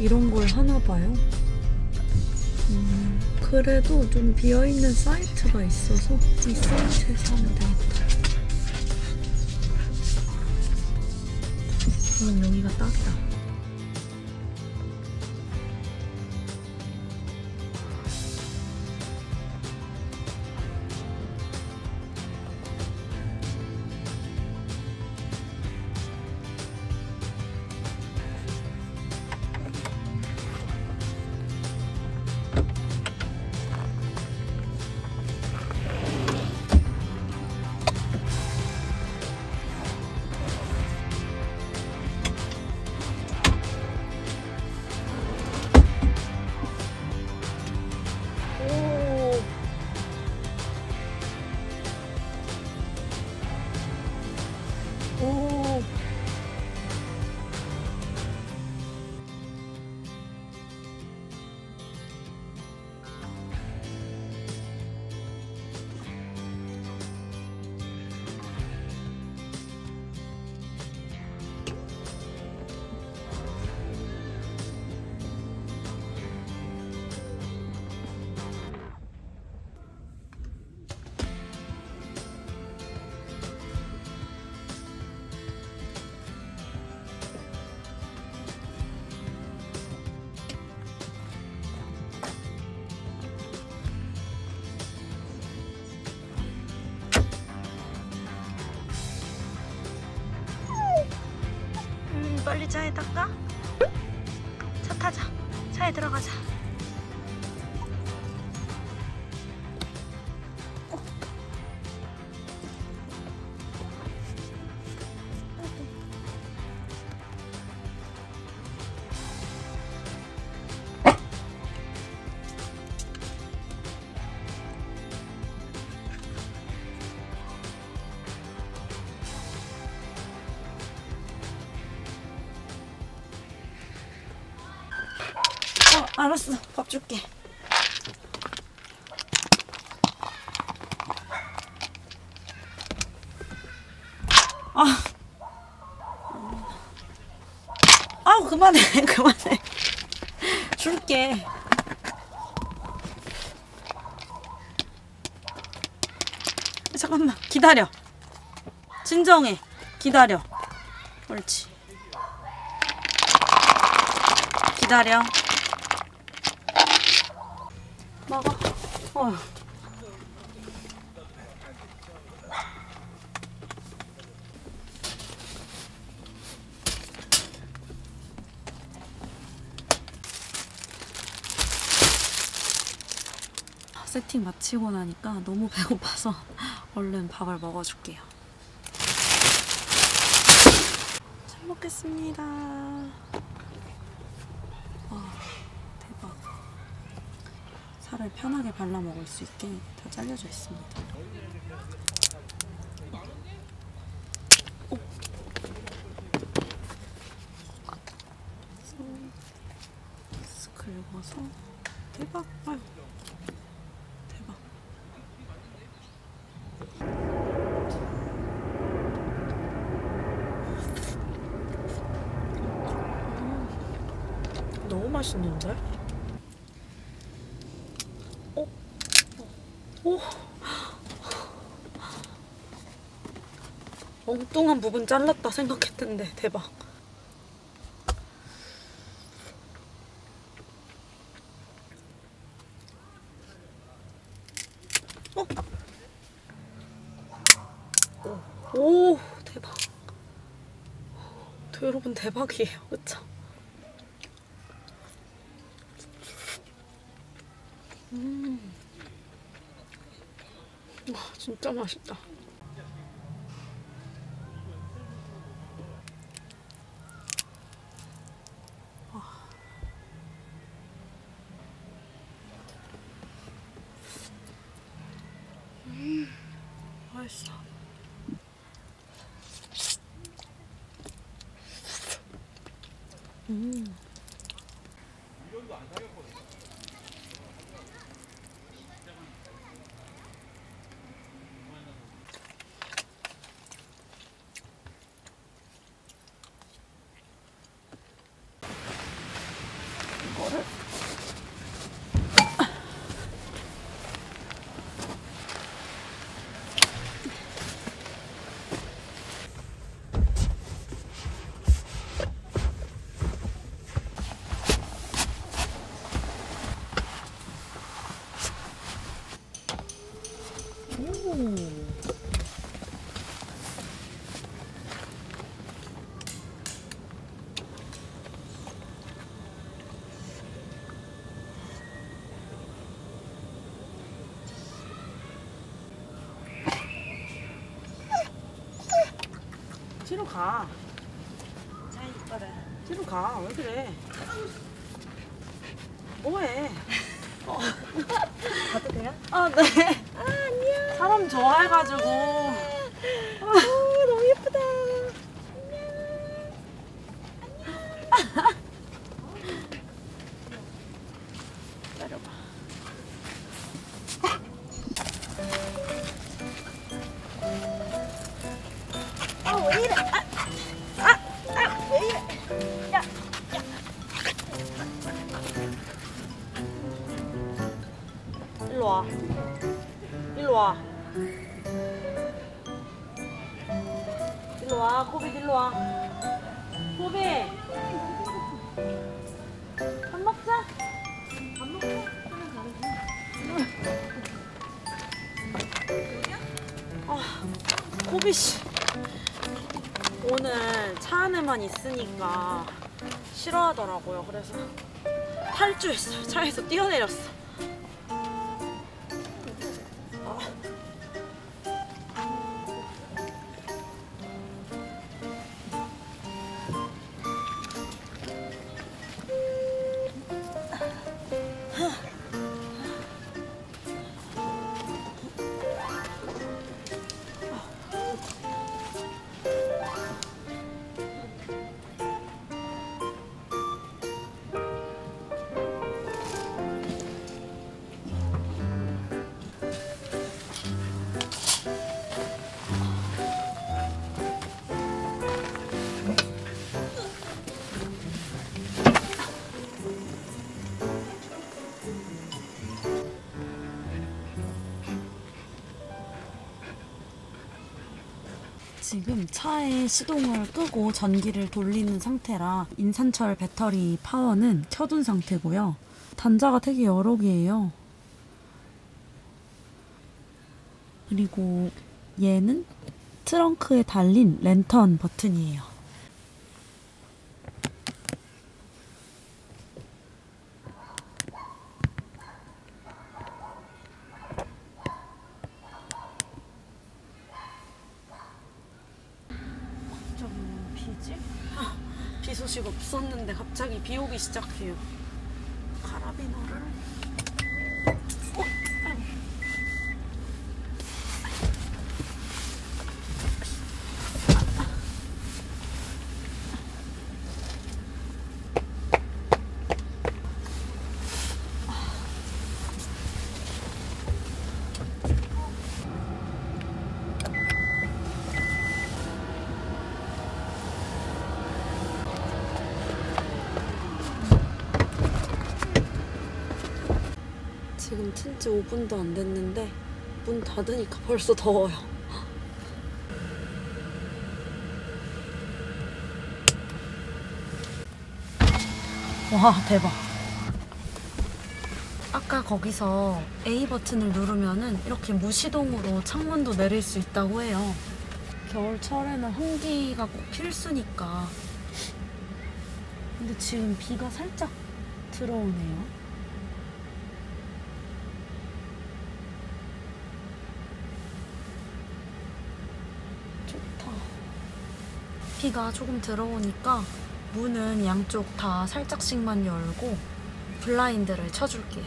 이런 걸 하나 봐요. 그래도 좀 비어있는 사이트가 있어서 이 사이트에서 하면 되겠다. 여기가 딱이다. 오. 빨리 차에 탈까? 차 타자. 차에 들어가자. 알았어. 밥 줄게. 그만해. 그만해. 줄게. 잠깐만. 기다려. 진정해. 기다려. 옳지. 기다려. 먹어. 세팅 마치고 나니까 너무 배고파서 얼른 밥을 먹어줄게요. 잘 먹겠습니다. 대박. 살을 편하게 발라 먹을 수 있게 다 잘려져 있습니다. 긁어서 대박. 아유. 대박. 너무 맛있는데? 오. 엉뚱한 부분 잘랐다 생각했는데 대박. 오, 대박. 여러분 대박이에요, 그쵸? 와, 진짜 맛있다. 맛있어. 뒤로 가. 뒤로 가. 왜 그래? 뭐해? 가도 돼요? 아, 네. 안녕. 사람 좋아해가지고. 너무 예쁘다. 기다려봐. 왜 이래? 왜 이래? 야. 일로 와. 일로 와. 일로 와. 코비 일로 와. 코비. 밥 먹자. 밥 먹고 하나 다르지? 코비 씨. 오늘 차 안에만 있으니까 싫어하더라고요. 그래서 탈주했어요. 차에서 뛰어내렸어. 지금 차에 시동을 끄고 전기를 돌리는 상태라 인산철 배터리 파워는 켜둔 상태고요. 단자가 되게 여러 개예요. 그리고 얘는 트렁크에 달린 랜턴 버튼이에요. 비 소식 없었는데 갑자기 비 오기 시작해요. 카라비너를 지금 틴지 5분도 안 됐는데 문 닫으니까 벌써 더워요. 와, 대박. 아까 거기서 A 버튼을 누르면은 이렇게 무시동으로 창문도 내릴 수 있다고 해요. 겨울철에는 환기가 꼭 필수니까. 근데 지금 비가 살짝 들어오네요. 비가 조금 들어오니까 문은 양쪽 다 살짝씩만 열고 블라인드를 쳐줄게요.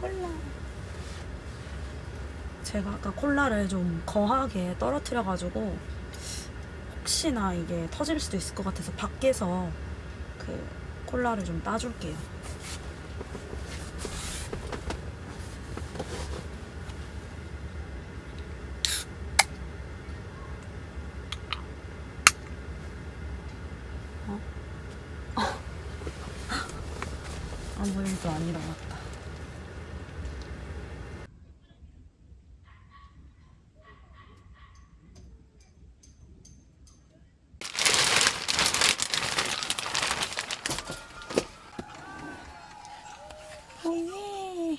콜라. 제가 아까 콜라를 좀 거하게 떨어뜨려가지고 혹시나 이게 터질 수도 있을 것 같아서 밖에서 콜라를 좀 따줄게요. 아무 일도 안 일어났다. 오예.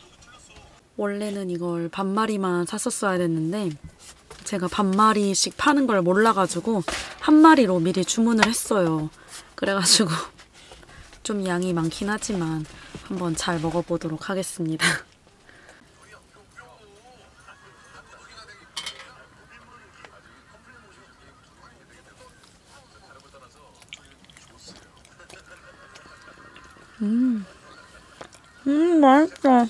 원래는 이걸 반마리만 샀었어야 됐는데 제가 반마리씩 파는 걸 몰라가지고 한 마리로 미리 주문을 했어요. 그래가지고 좀 양이 많긴 하지만 한번 잘 먹어보도록 하겠습니다. 맛있어.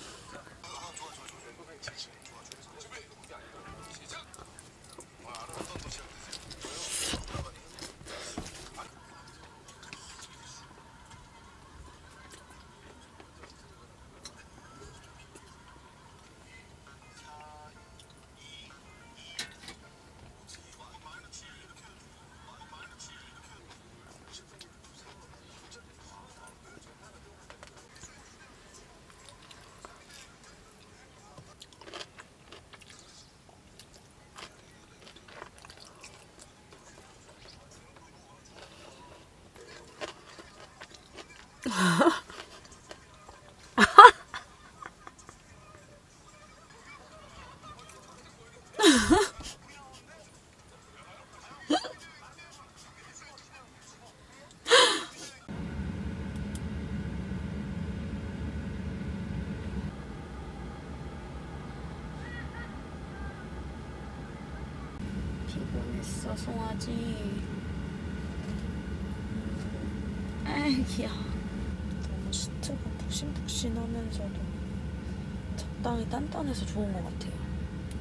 피곤했어, 송아지. 아이, 귀여워. 너무 시트가 푹신푹신하면서도 적당히 단단해서 좋은 것 같아요.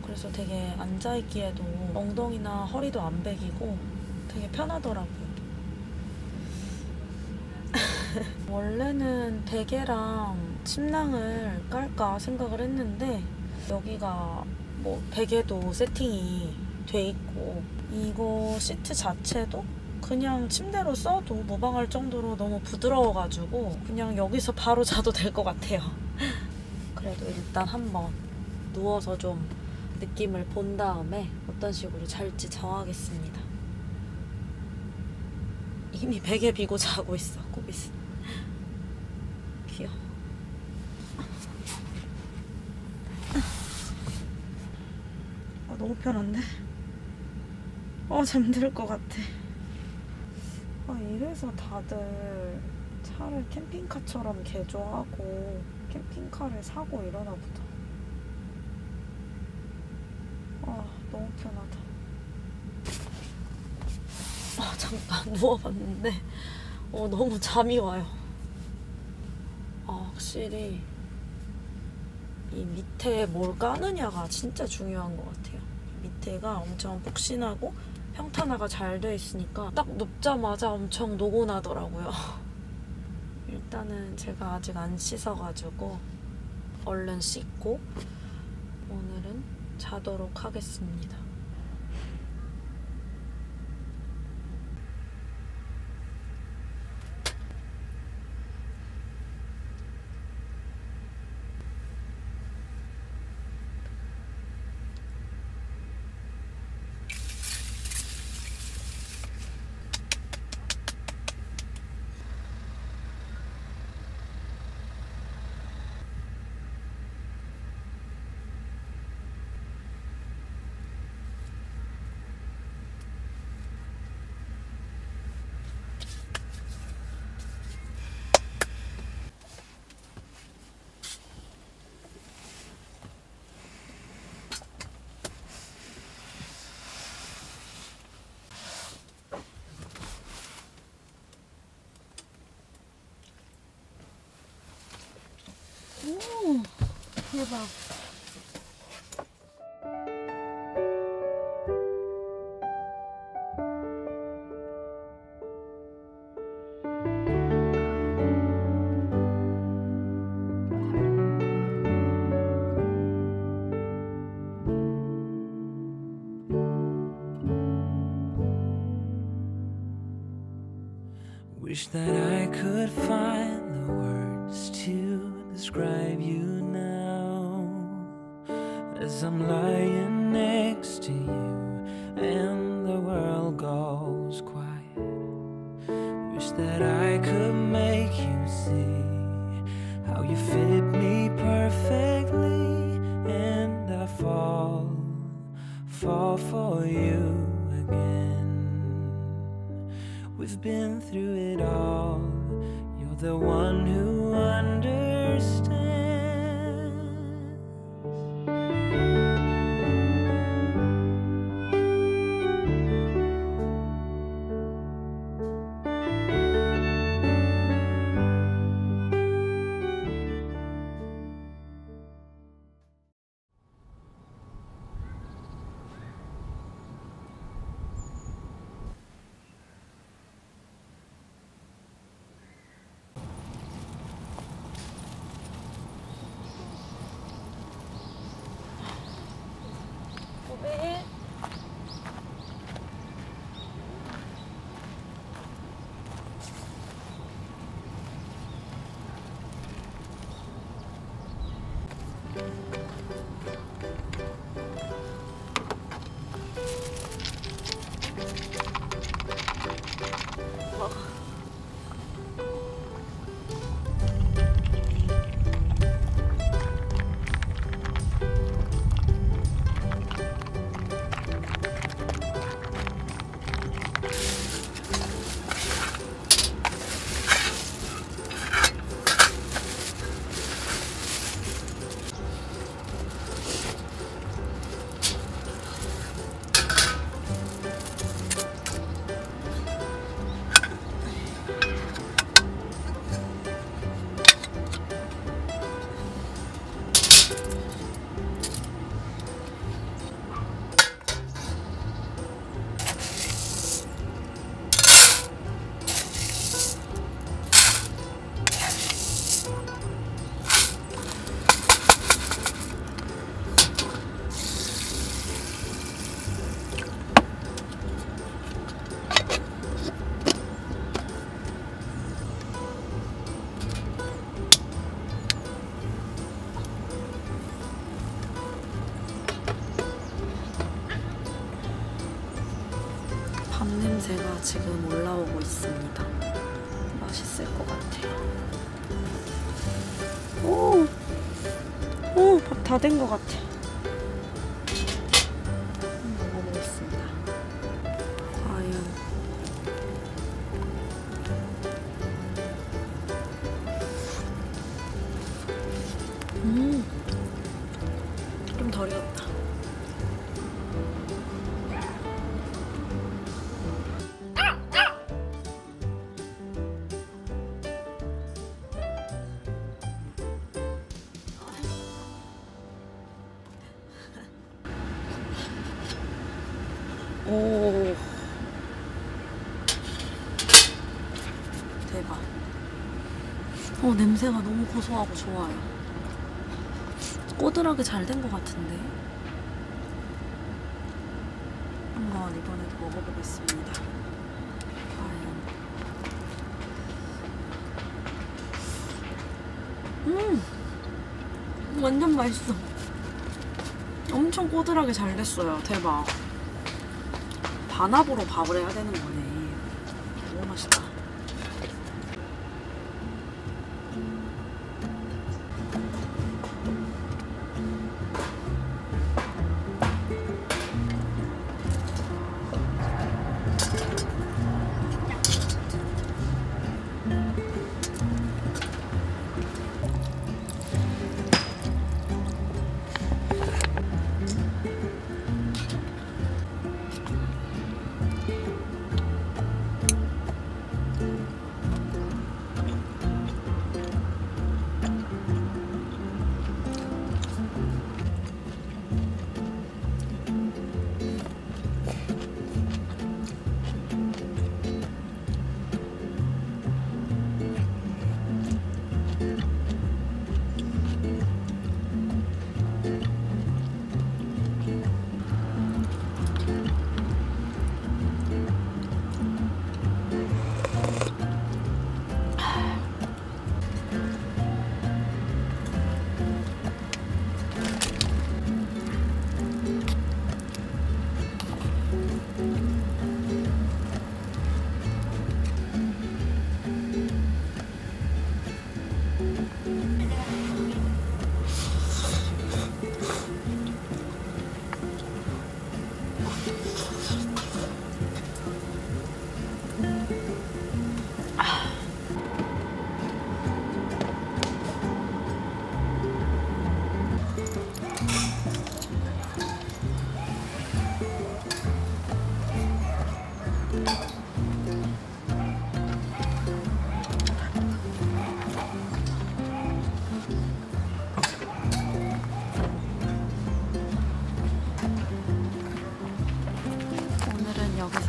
그래서 되게 앉아있기에도 엉덩이나 허리도 안 베기고 되게 편하더라고요. 원래는 베개랑 침낭을 깔까 생각을 했는데 여기가 뭐 베개도 세팅이 돼 있고 이거 시트 자체도 그냥 침대로 써도 무방할 정도로 너무 부드러워가지고 그냥 여기서 바로 자도 될 것 같아요. 그래도 일단 한번 누워서 좀 느낌을 본 다음에 어떤 식으로 잘지 정하겠습니다. 이미 베개 비고 자고 있어, 코비스. 귀여워. 너무 편한데? 잠들 것 같아. 이래서 다들 차를 캠핑카처럼 개조하고 캠핑카를 사고 이러나 보다. 너무 편하다. 잠깐 누워봤는데 너무 잠이 와요. 확실히 이 밑에 뭘 까느냐가 진짜 중요한 것 같아요. 밑에가 엄청 푹신하고 평탄화가 잘 돼 있으니까 딱 눕자마자 엄청 노곤하더라고요. 일단은 제가 아직 안 씻어가지고 얼른 씻고 오늘은 자도록 하겠습니다. 오, 대박. Wish that I could find the words to describe you now as I'm lying next to you and the world goes quiet. Wish that I could make you see how you fit me perfectly, and I fall for you again. We've been through it all. You're the one who understands. 왜? 밥 냄새가 지금 올라오고 있습니다. 맛있을 것 같아요. 오, 밥 다 된 것 같아. 먹어보겠습니다. 과연. 좀 덜 익었다. 오, 대박. 냄새가 너무 고소하고 좋아요. 꼬들하게 잘 된 것 같은데. 한번 이번에도 먹어보겠습니다. 과연. 완전 맛있어. 엄청 꼬들하게 잘 됐어요. 대박. 반합으로 밥을 해야 되는 거네. 너무 맛있다.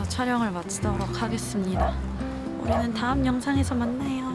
여기서 촬영을 마치도록 하겠습니다. 우리는 다음 영상에서 만나요.